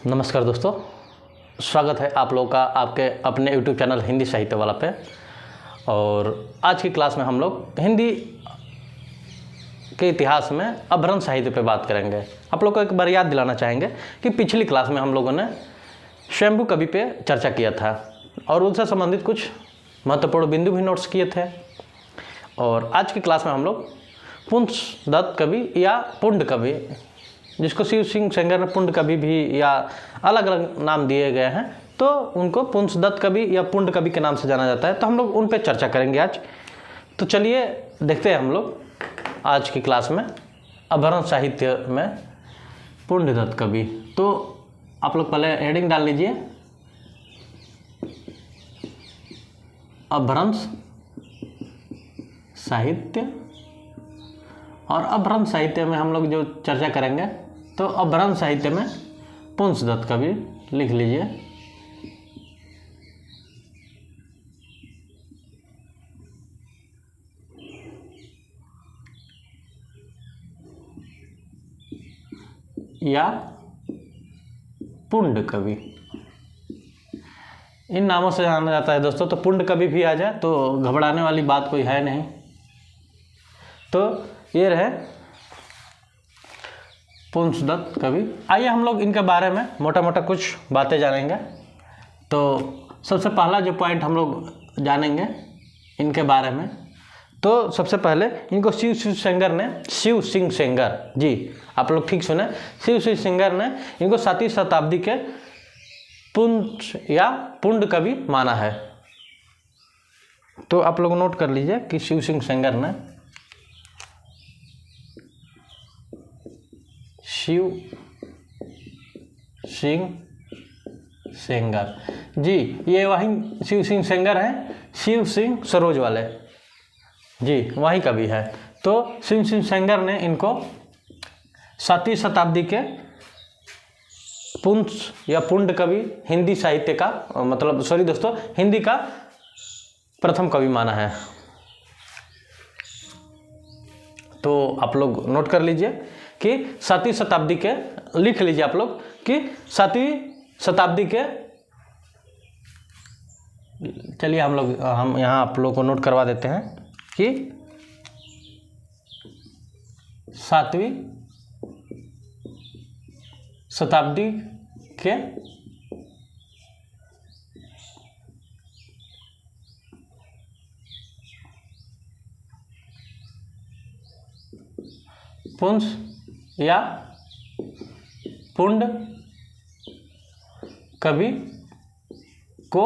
नमस्कार दोस्तों, स्वागत है आप लोगों का आपके अपने YouTube चैनल हिंदी साहित्य वाला पे। और आज की क्लास में हम लोग हिंदी के इतिहास में अभ्रंश साहित्य पे बात करेंगे। आप लोग को एक बार याद दिलाना चाहेंगे कि पिछली क्लास में हम लोगों ने स्वयंभू कवि पे चर्चा किया था और उनसे संबंधित कुछ महत्वपूर्ण बिंदु भी नोट्स किए थे। और आज की क्लास में हम लोग पुंसदत्त कवि या पुंड कवि, जिसको शिव सिंह सेंगर ने पुंड कवि भी या अलग अलग नाम दिए गए हैं, तो उनको पुंसदत्त कवि या पुंड कवि के नाम से जाना जाता है। तो हम लोग उन पे चर्चा करेंगे आज। तो चलिए देखते हैं हम लोग आज की क्लास में अभ्रंश साहित्य में पुंसदत्त कवि। तो आप लोग पहले हेडिंग डाल लीजिए, अभ्रंश साहित्य। और अभ्रंश साहित्य में हम लोग जो चर्चा करेंगे, तो अभ्रंश साहित्य में पुंसदत्त कवि लिख लीजिए। या पुंड कवि, इन नामों से जाना जाता है दोस्तों। तो पुंड कवि भी आ जाए तो घबराने वाली बात कोई है नहीं। तो ये रहे पुंसदत्त कवि। आइए हम लोग इनके बारे में मोटा मोटा कुछ बातें जानेंगे। तो सबसे पहला जो पॉइंट हम लोग जानेंगे इनके बारे में, तो सबसे पहले इनको शिव सिंह सेंगर, जी आप लोग ठीक सुने, शिव सिंह सेंगर ने इनको 7वीं शताब्दी के पुंस या पुंड कवि माना है। तो आप लोग नोट कर लीजिए कि शिव सिंह सेंगर ने, शिव सिंह सेंगर, जी ये वही शिव सिंह सेंगर है, शिव सिंह सरोज वाले, जी वही कवि है। तो शिव सिंह सेंगर ने इनको 7वीं शताब्दी के पुंस या पुंड कवि, हिंदी साहित्य का मतलब सॉरी दोस्तों, हिंदी का प्रथम कवि माना है। तो आप लोग नोट कर लीजिए कि 7वीं शताब्दी के, लिख लीजिए आप लोग कि 7वीं शताब्दी के, चलिए हम यहाँ आप लोग को नोट करवा देते हैं कि 7वीं शताब्दी के पुंस या पुंड कवि को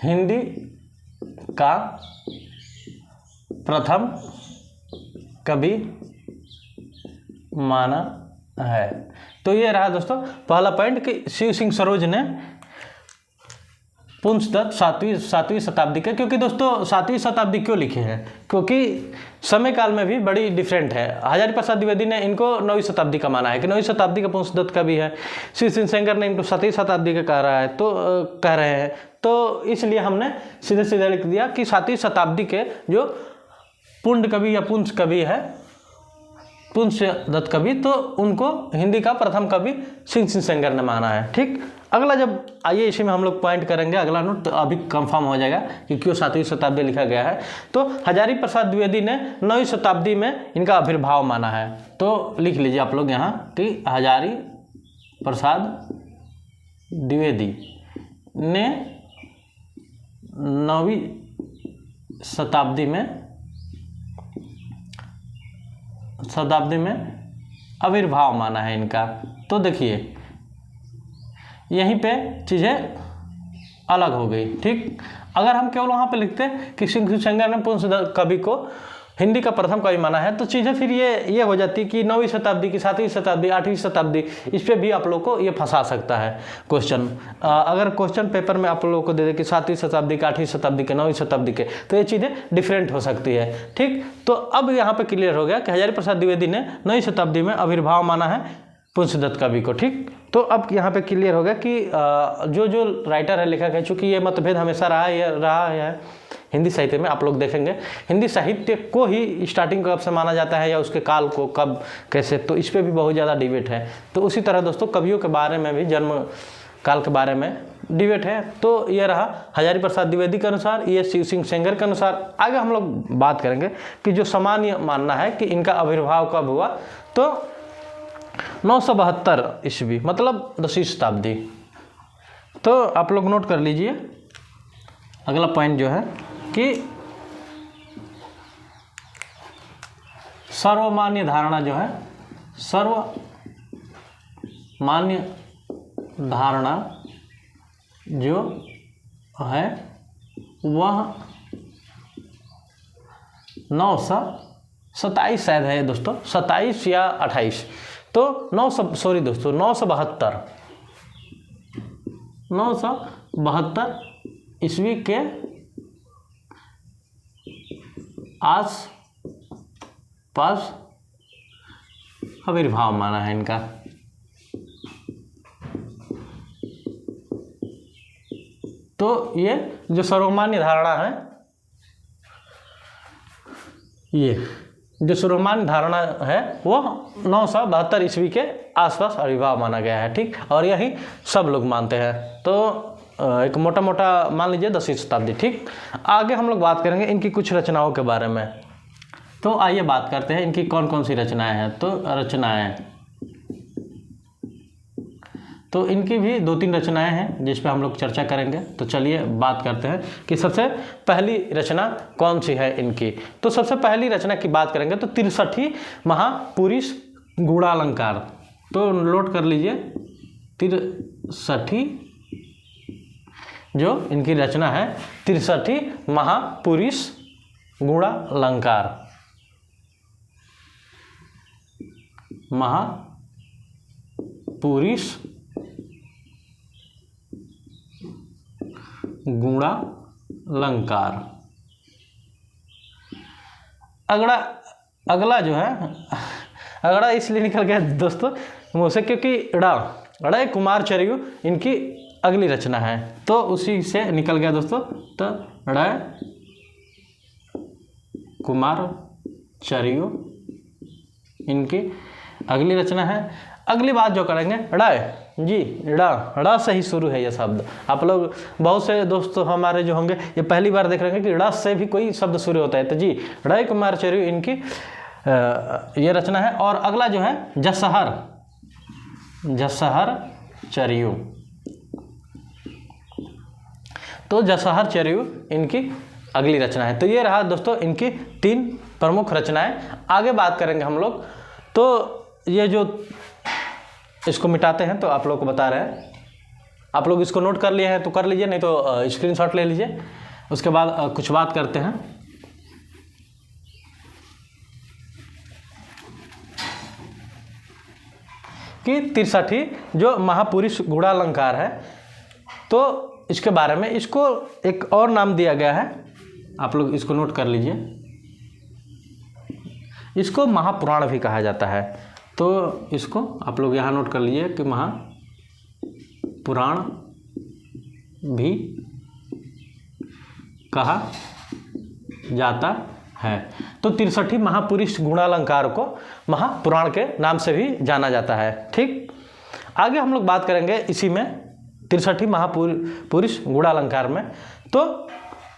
हिंदी का प्रथम कवि माना है। तो ये रहा दोस्तों पहला पॉइंट कि शिव सिंह सरोज ने पुंसदत्त 7वीं शताब्दी के, क्योंकि दोस्तों 7वीं शताब्दी क्यों लिखे हैं, क्योंकि समय काल में भी बड़ी डिफरेंट है। हजारी प्रसाद द्विवेदी ने इनको 9वीं शताब्दी का माना है कि 9वीं शताब्दी का पुंसदत्त कवि है। शिव सिंह सेंगर ने इनको 7वीं शताब्दी का कह रहे हैं। तो इसलिए हमने सीधे सीधे लिख दिया कि 7वीं शताब्दी के जो पुंड कवि या पुंस कवि है, पुंसदत्त कवि, तो उनको हिंदी का प्रथम कवि शिव सिंह सेंगर ने माना है। ठीक, अगला जब आइए इसी में हम लोग पॉइंट करेंगे, अगला नोट तो अभी कंफर्म हो जाएगा कि क्यों 7वीं शताब्दी लिखा गया है। तो हजारी प्रसाद द्विवेदी ने 9वीं शताब्दी में इनका आविर्भाव माना है। तो लिख लीजिए आप लोग यहाँ कि हजारी प्रसाद द्विवेदी ने 9वीं शताब्दी में आविर्भाव माना है इनका। तो देखिए यहीं पे चीज़ें अलग हो गई। ठीक, अगर हम केवल वहाँ पे लिखते कि शिव सेंगर ने पुंसदत्त कवि को हिंदी का प्रथम कवि माना है, तो चीज़ें फिर ये हो जाती कि 9वीं शताब्दी की, 7वीं शताब्दी, 8वीं शताब्दी, इस पर भी आप लोग को ये फंसा सकता है क्वेश्चन। अगर क्वेश्चन पेपर में आप लोगों को दे दे कि 7वीं शताब्दी के, 8वीं शताब्दी के, 9वीं शताब्दी के, तो ये चीज़ें डिफरेंट हो सकती है। ठीक, तो अब यहाँ पे क्लियर हो गया कि हजारी प्रसाद द्विवेदी ने 9वीं शताब्दी में आविर्भाव माना है पुंसदत्त कवि को। ठीक, तो अब यहाँ पे क्लियर हो गया कि जो राइटर है, लेखक है, चूँकि ये मतभेद हमेशा रहा है हिंदी साहित्य में आप लोग देखेंगे। हिंदी साहित्य को ही स्टार्टिंग कब से माना जाता है या उसके काल को कब कैसे, तो इस पर भी बहुत ज़्यादा डिबेट है। तो उसी तरह दोस्तों कवियों के बारे में भी, जन्म काल के बारे में डिबेट है। तो ये रहा हजारी प्रसाद द्विवेदी के अनुसार, ये शिव सिंह सेंगर के अनुसार। आगे हम लोग बात करेंगे कि जो सामान्य मानना है कि इनका आविर्भाव कब हुआ, तो 972 ईस्वी, मतलब 10वीं शताब्दी। तो आप लोग नोट कर लीजिए अगला पॉइंट जो है कि सर्वमान्य धारणा जो है, सर्वमान्य धारणा जो है वह 927 शायद है दोस्तों, 27 या 28, तो 972 ईस्वी के आस पास आविर्भाव माना है इनका। तो ये जो सर्वमान्य धारणा है, ये जो सर्वमान्य धारणा है वो 972 ईस्वी के आसपास आविर्भाव माना गया है, ठीक। और यही सब लोग मानते हैं। तो एक मोटा मोटा मान लीजिए 10वीं शताब्दी, ठीक। आगे हम लोग बात करेंगे इनकी कुछ रचनाओं के बारे में। तो आइए बात करते हैं इनकी कौन कौन सी रचनाएं हैं। तो रचनाएं, तो इनकी भी 2-3 रचनाएं हैं जिस पे हम लोग चर्चा करेंगे। तो चलिए बात करते हैं कि सबसे पहली रचना कौन सी है इनकी। तो सबसे पहली रचना की बात करेंगे तो 63 महापुरुष गूढ़ालंकार। तो नोट कर लीजिए 63 जो इनकी रचना है, 63 महापुरुष गूढ़ालंकार, महापुरुष गूढ़ालंकार। अगला जो है, अगला इसलिए निकल गया दोस्तों मुँह से क्योंकि ड़ा कुमार चरियू इनकी अगली रचना है, तो उसी से निकल गया दोस्तों। तो ड़ा कुमार चरियू इनकी अगली रचना है। अगली बात जो करेंगे ड़ा से ही शुरू है ये शब्द। आप लोग बहुत से दोस्तों हमारे जो होंगे ये पहली बार देख रहे हैं कि ड़ा से भी कोई शब्द शुरू होता है। तो जी ड़ा कुमार चरियू इनकी ये रचना है। और अगला जो है जसहर चरियू, तो जसहर चरियू इनकी अगली रचना है। तो ये रहा दोस्तों इनकी 3 प्रमुख रचनाएं। आगे बात करेंगे हम लोग। तो ये जो इसको मिटाते हैं तो आप लोग को बता रहे हैं, आप लोग इसको नोट कर लिए हैं तो कर लीजिए, नहीं तो स्क्रीनशॉट ले लीजिए। उसके बाद कुछ बात करते हैं कि 63 जो महापुरुष गूढ़ालंकार है, तो इसके बारे में इसको एक और नाम दिया गया है, आप लोग इसको नोट कर लीजिए। इसको महापुराण भी कहा जाता है। तो इसको आप लोग यहाँ नोट कर लीजिए कि महापुराण भी कहा जाता है। तो 63 महापुरुष गूढ़ालंकार को महापुराण के नाम से भी जाना जाता है, ठीक। आगे हम लोग बात करेंगे इसी में 63 महापुरुष गूढ़ालंकार में। तो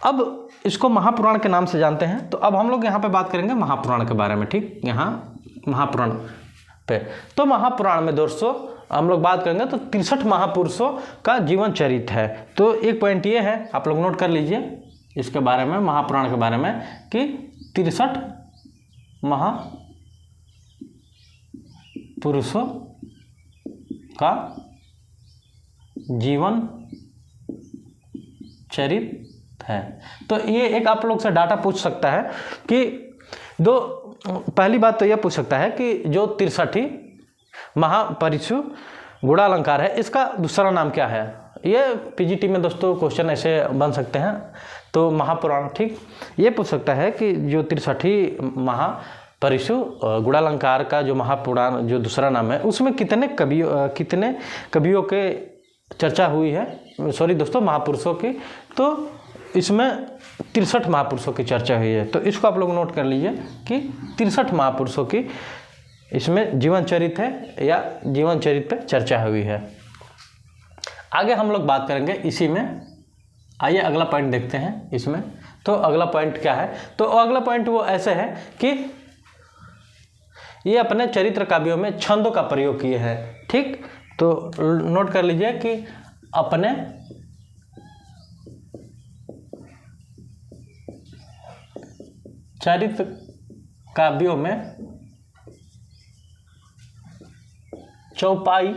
अब इसको महापुराण के नाम से जानते हैं। तो अब हम लोग यहाँ पे बात करेंगे महापुराण के बारे में, ठीक। यहाँ महापुराण पे, तो महापुराण में दोस्तों हम लोग बात करेंगे तो 63 महापुरुषों का जीवन चरित्र है। तो एक पॉइंट ये है, आप लोग नोट कर लीजिए इसके बारे में, महापुराण के बारे में, कि 63 महापुरुषों का जीवन चरित्र है। तो ये एक आप लोग से डाटा पूछ सकता है कि पहली बात तो यह पूछ सकता है कि जो 63 महापुरुष गूढ़ालंकार है इसका दूसरा नाम क्या है। ये पीजीटी में दोस्तों क्वेश्चन ऐसे बन सकते हैं। तो महापुराण, ठीक, ये पूछ सकता है कि जो 63 महापुरुष गूढ़ालंकार का जो महापुराण जो दूसरा नाम है उसमें कितने कवियों के चर्चा हुई है, सॉरी दोस्तों महापुरुषों की। तो इसमें 63 महापुरुषों की चर्चा हुई है। तो इसको आप लोग नोट कर लीजिए कि 63 महापुरुषों की इसमें जीवन चरित्र है या जीवन चरित्र पे चर्चा हुई है। आगे हम लोग बात करेंगे इसी में। आइए अगला पॉइंट देखते हैं इसमें। तो अगला पॉइंट क्या है? तो अगला पॉइंट वो ऐसे है कि ये अपने चरित्र काव्यों में छंदों का प्रयोग किए हैं। ठीक, तो नोट कर लीजिए कि अपने चरित्र काव्यों में चौपाई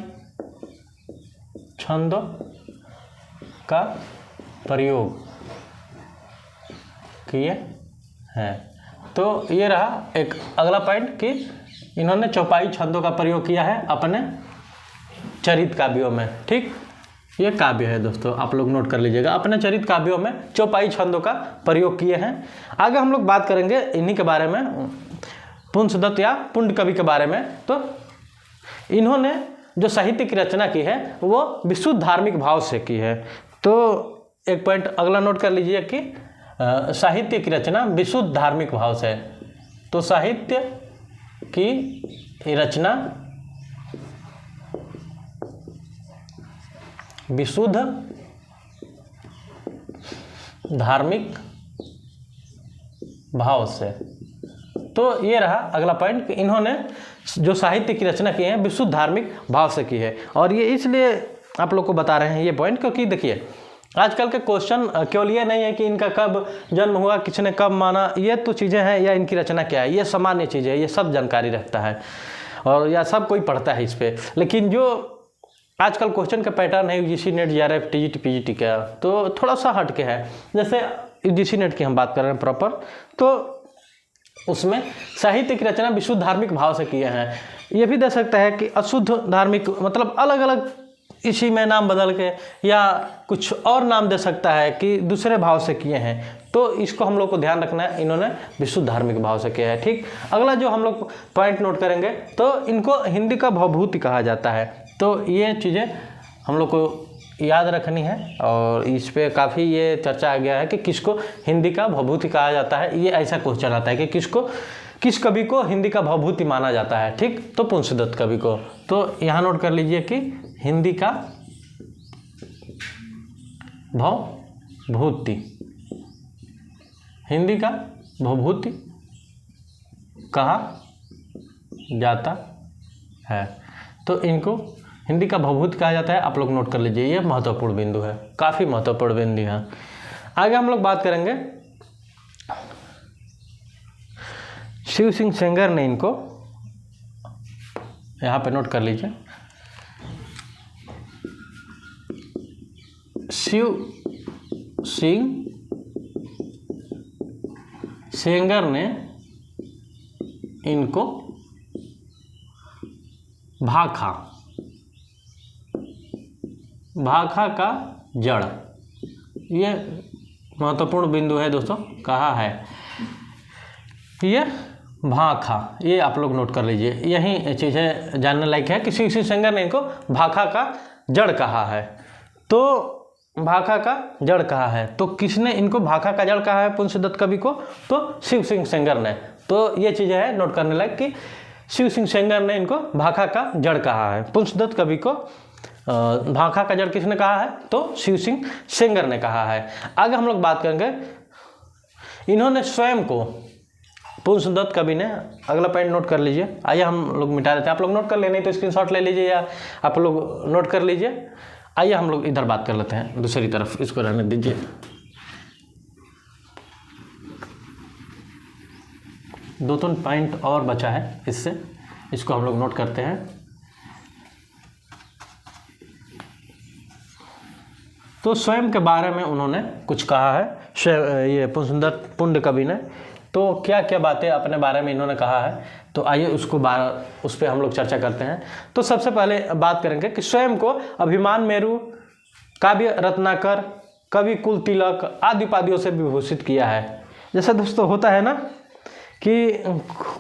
छंदों का प्रयोग किए हैं। तो ये रहा एक अगला पॉइंट कि इन्होंने चौपाई छंदों का प्रयोग किया है अपने चरित्र काव्यों में। ठीक, ये काव्य है दोस्तों, आप लोग नोट कर लीजिएगा, अपने चरित्र काव्यों में चौपाई छंदों का प्रयोग किए हैं। आगे हम लोग बात करेंगे इन्हीं के बारे में, पुंसदत्त या पुंड कवि के बारे में। तो इन्होंने जो साहित्य की रचना की है वो विशुद्ध धार्मिक भाव से की है। तो एक पॉइंट अगला नोट कर लीजिए कि साहित्य की रचना विशुद्ध धार्मिक भाव से। तो साहित्य की रचना विशुद्ध धार्मिक भाव से। तो ये रहा अगला पॉइंट कि इन्होंने जो साहित्य की रचना की है विशुद्ध धार्मिक भाव से की है। और ये इसलिए आप लोग को बता रहे हैं ये पॉइंट क्योंकि देखिए आजकल के क्वेश्चन केवल ये नहीं है कि इनका कब जन्म हुआ, किसने कब माना, ये तो चीज़ें हैं, या इनकी रचना क्या है, ये सामान्य चीज़ें है, ये सब जानकारी रखता है और या सब कोई पढ़ता है इस पर। लेकिन जो आजकल क्वेश्चन का पैटर्न है UGC net, JRF, TGT, PGT का, तो थोड़ा सा हट के है। जैसे यूजीसी नेट की हम बात कर रहे हैं प्रॉपर, तो उसमें साहित्य की रचना विशुद्ध धार्मिक भाव से किए हैं। ये भी दे सकता है कि अशुद्ध धार्मिक, मतलब अलग अलग इसी में नाम बदल के या कुछ और नाम दे सकता है कि दूसरे भाव से किए हैं। तो इसको हम लोग को ध्यान रखना है, इन्होंने विशुद्ध धार्मिक भाव से किया है। ठीक, अगला जो हम लोग पॉइंट नोट करेंगे तो इनको हिंदी का भवभूति कहा जाता है। तो ये चीज़ें हम लोग को याद रखनी है और इस पे काफ़ी ये चर्चा आ गया है कि किसको हिंदी का भवभूति कहा जाता है। ये ऐसा क्वेश्चन आता है कि किस कवि को हिंदी का भवभूति माना जाता है। ठीक, तो पुंसदत्त कवि को। तो यहाँ नोट कर लीजिए कि हिंदी का भवभूति, हिंदी का भवभूति कहा जाता है। तो इनको हिंदी का भवभूति कहा जाता है, आप लोग नोट कर लीजिए, ये महत्वपूर्ण बिंदु है, काफ़ी महत्वपूर्ण बिंदु है। आगे हम लोग बात करेंगे, शिव सिंह सेंगर ने इनको, यहाँ पे नोट कर लीजिए, शिव सिंह सेंगर ने इनको भाखा का जड़, ये महत्वपूर्ण बिंदु है दोस्तों, कहा है ये भाखा, ये आप लोग नोट कर लीजिए। यही चीज़ें जानने लायक है कि शिव सिंह सेंगर ने इनको भाखा का जड़ कहा है। तो भाखा का जड़ कहा है, तो किसने इनको भाखा का जड़ कहा है पुंसदत्त कवि को? तो शिव सिंह सेंगर ने। तो ये चीज़ें है नोट करने लायक कि शिव सिंह सेंगर ने इनको भाखा का जड़ कहा है। पुंसदत्त कवि को भाखा का जड़ किसने कहा है? तो शिव सिंह सेंगर ने कहा है। आगे हम लोग बात करेंगे, इन्होंने स्वयं को, पुंसदत्त कवि ने, अगला पॉइंट नोट कर लीजिए। आइए हम लोग मिटा देते हैं, आप लोग नोट कर लेने तो स्क्रीनशॉट ले लीजिए या आप लोग नोट कर लीजिए। आइए हम लोग इधर बात कर लेते हैं, दूसरी तरफ इसको रहने दीजिए। दो तीन पॉइंट और बचा है इससे, इसको हम लोग नोट करते हैं। तो स्वयं के बारे में उन्होंने कुछ कहा है, ये पुंसदत्त पुंड कवि ने। तो क्या क्या बातें अपने बारे में इन्होंने कहा है, तो आइए उस पर हम लोग चर्चा करते हैं। तो सबसे पहले बात करेंगे कि स्वयं को अभिमान मेरु, काव्य रत्नाकर, कवि कुल तिलक आदि उपाधियों से विभूषित किया है। जैसे दोस्तों होता है ना कि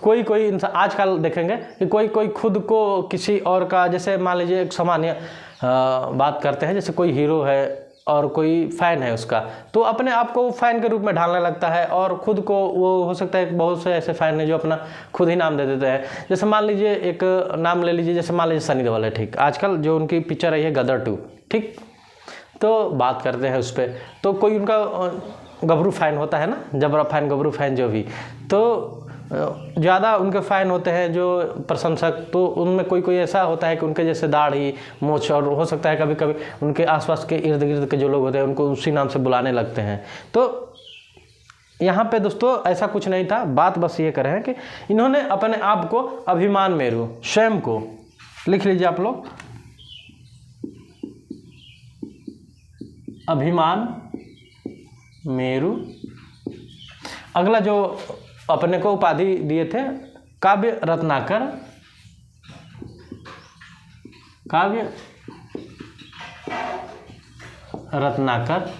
कोई इंसान, आजकल देखेंगे कि कोई खुद को किसी और का, जैसे मान लीजिए एक सामान्य बात करते हैं, जैसे कोई हीरो है और कोई फ़ैन है उसका, तो अपने आप को फ़ैन के रूप में ढालने लगता है और ख़ुद को वो हो सकता है बहुत से ऐसे फ़ैन हैं जो अपना खुद ही नाम दे देते हैं। जैसे मान लीजिए एक नाम ले लीजिए, जैसे मान लीजिए सनी देओल है, ठीक, आजकल जो उनकी पिक्चर आई है गदर 2, ठीक, तो बात करते हैं उस पर, तो कोई उनका गबरू फ़ैन होता है ना, जबरा फ़ैन, गबरू फ़ैन जो भी, तो ज़्यादा उनके फ़ैन होते हैं जो प्रशंसक, तो उनमें कोई कोई ऐसा होता है कि उनके जैसे दाढ़ी मूंछ, और हो सकता है कभी कभी उनके आसपास के इर्द गिर्द के जो लोग होते हैं उनको उसी नाम से बुलाने लगते हैं। तो यहाँ पे दोस्तों ऐसा कुछ नहीं था, बात बस ये करें कि इन्होंने अपने आप को अभिमान मेरू, स्वयं को, लिख लीजिए आप लोग, अभिमान मेरू। अगला जो अपने को उपाधि दिए थे काव्य रत्नाकर, काव्य रत्नाकर।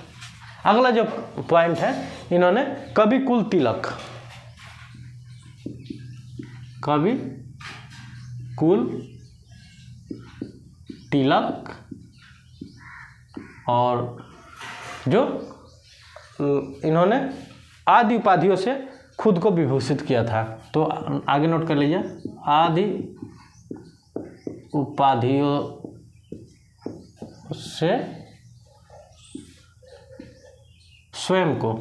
अगला जो पॉइंट है, इन्होंने कवि कुल तिलक, कवि कुल तिलक, और जो इन्होंने आदि उपाधियों से खुद को विभूषित किया था। तो आगे नोट कर लीजिए, आदि उपाधियों से स्वयं को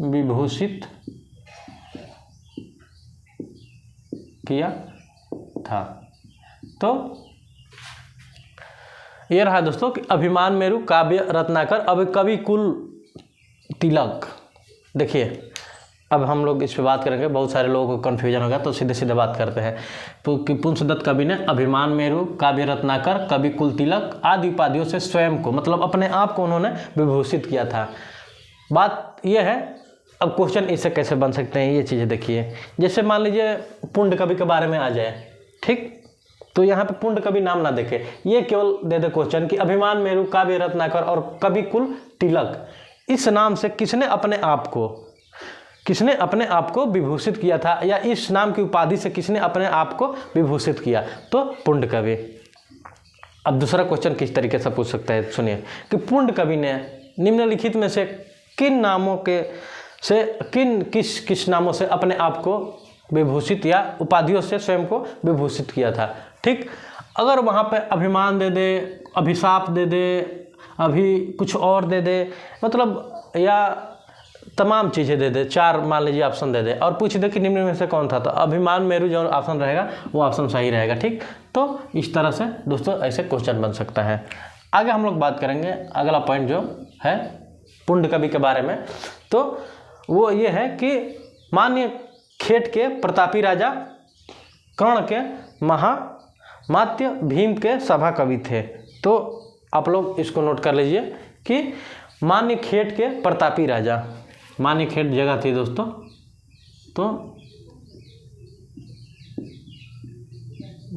विभूषित किया था। तो ये रहा दोस्तों कि अभिमान मेरू, काव्य रत्नाकर, अब कवि कुल तिलक। देखिए अब हम लोग इस पे बात करेंगे, बहुत सारे लोगों को कन्फ्यूजन होगा, तो सीधे सीधे बात करते हैं कि पुंसदत्त कवि ने अभिमान मेरू, काव्य रत्नाकर, कवि कुल तिलक आदि उपाधियों से स्वयं को, मतलब अपने आप को उन्होंने विभूषित किया था। बात यह है, अब क्वेश्चन इससे कैसे बन सकते हैं ये चीज़ें देखिए। जैसे मान लीजिए पुंड कवि के बारे में आ जाए, ठीक, तो यहाँ पे पुंड कवि नाम ना देखे, ये केवल दे दे क्वेश्चन कि अभिमान मेरू, काव्य रत्नाकर और कवि कुल तिलक, इस नाम से किसने अपने आप को विभूषित किया था, या इस नाम की उपाधि से किसने अपने आप को विभूषित किया, तो पुंड कवि। अब दूसरा क्वेश्चन किस तरीके से पूछ सकते हैं, सुनिए कि पुंड कवि ने निम्नलिखित में से किन नामों के से किस नामों से अपने आप को विभूषित या उपाधियों से स्वयं को विभूषित किया था। ठीक, अगर वहाँ पे अभिमान दे दे, अभिशाप दे दे, अभी कुछ और दे दे, मतलब या तमाम चीज़ें दे दे, 4 मान लीजिए ऑप्शन दे दे और पूछ दे कि निम्न में से कौन था, तो अभिमान मेरू जो ऑप्शन रहेगा वो ऑप्शन सही रहेगा। ठीक, तो इस तरह से दोस्तों ऐसे क्वेश्चन बन सकता है। आगे हम लोग बात करेंगे, अगला पॉइंट जो है पुंड कवि के बारे में, तो वो ये है कि मान्य खेट के प्रतापी राजा, कर्ण के महामात्य, भीम के सभा कवि थे। तो आप लोग इसको नोट कर लीजिए कि मान्य खेट के प्रतापी राजा, मान्य खेट जगह थी दोस्तों, तो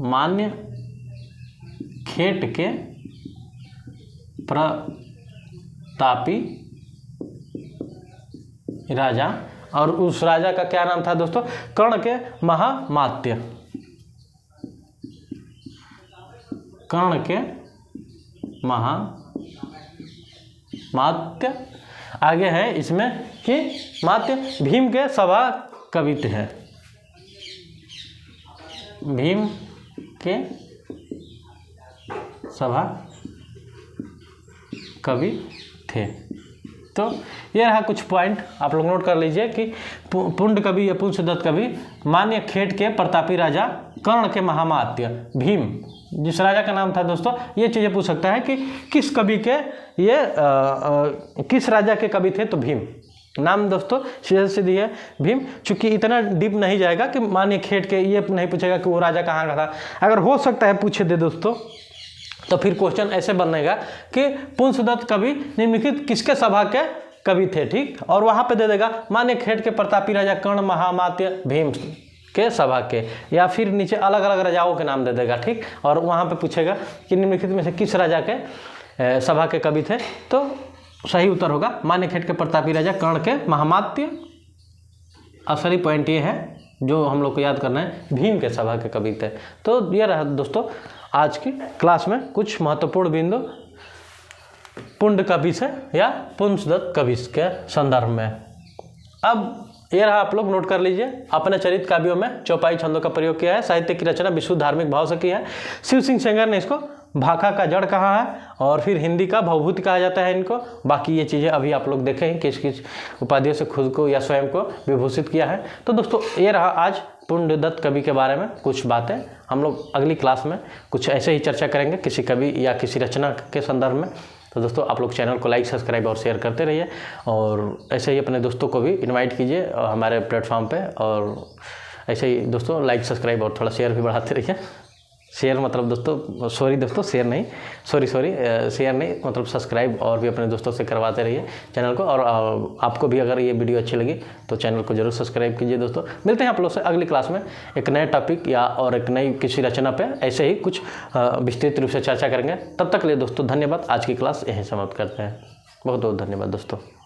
मान्य खेट के प्रतापी राजा, और उस राजा का क्या नाम था दोस्तों, कर्ण के महामात्य, कर्ण के महामात्य। आगे है इसमें कि मात्य भीम के सभा कवि थे, भीम के सभा कवि थे। तो ये रहा कुछ पॉइंट, आप लोग नोट कर लीजिए कि पुंड कवि या पुंसदत्त कवि, मान्य खेट के प्रतापी राजा, कर्ण के महामात्य, भीम जिस राजा का नाम था दोस्तों। ये चीज़ें पूछ सकता है कि किस कवि के ये किस राजा के कवि थे, तो भीम नाम दोस्तों सीधे सीधी है भीम। चूँकि इतना डीप नहीं जाएगा कि मान्य खेट के, ये नहीं पूछेगा कि वो राजा कहाँ का था। अगर हो सकता है पूछे दे दोस्तों, तो फिर क्वेश्चन ऐसे बनेगा कि पुंसदत्त कवि निम्नलिखित किसके सभा के कवि थे। ठीक, और वहाँ पे दे देगा मान्य खेट के प्रतापी राजा, कर्ण महामात्य, भीम के सभा के, या फिर नीचे अलग अलग राजाओं के नाम दे देगा। ठीक, और वहाँ पे पूछेगा कि निम्नलिखित में से किस राजा के सभा के कवि थे, तो सही उत्तर होगा मान्य खेट के प्रतापी राजा, कर्ण के महामात्य। असली पॉइंट ये है जो हम लोग को याद करना है, भीम के सभा के कवि थे। तो ये रहा दोस्तों आज की क्लास में कुछ महत्वपूर्ण बिंदु पुंड कवि से या पुंसदत्त कवि के संदर्भ में। अब ये रहा, आप लोग नोट कर लीजिए। अपने चरित काव्यों में चौपाई छंदों का प्रयोग किया है। साहित्य की रचना विशुद्ध धार्मिक भाव से की है। शिव सिंह सेंगर ने इसको भाखा का जड़ कहा है और फिर हिंदी का भवभूति कहा जाता है इनको। बाकी ये चीज़ें अभी आप लोग देखें किस किस उपाधियों से खुद को या स्वयं को विभूषित किया है। तो दोस्तों ये रहा आज पुंडदत्त कवि के बारे में कुछ बातें। हम लोग अगली क्लास में कुछ ऐसे ही चर्चा करेंगे किसी कवि या किसी रचना के संदर्भ में। तो दोस्तों आप लोग चैनल को लाइक सब्सक्राइब और शेयर करते रहिए और ऐसे ही अपने दोस्तों को भी इनवाइट कीजिए हमारे प्लेटफॉर्म पे। और ऐसे ही दोस्तों लाइक सब्सक्राइब और थोड़ा शेयर भी बढ़ाते रहिए। शेयर मतलब दोस्तों सॉरी दोस्तों शेयर नहीं शेयर नहीं मतलब सब्सक्राइब और भी अपने दोस्तों से करवाते रहिए चैनल को। और आपको भी अगर ये वीडियो अच्छी लगी तो चैनल को जरूर सब्सक्राइब कीजिए। दोस्तों मिलते हैं आप लोग से अगली क्लास में एक नए टॉपिक या और एक नई किसी रचना पे ऐसे ही कुछ विस्तृत रूप से चर्चा करेंगे। तब तक के लिए दोस्तों धन्यवाद। आज की क्लास यहीं समाप्त करते हैं। बहुत बहुत धन्यवाद दोस्तों।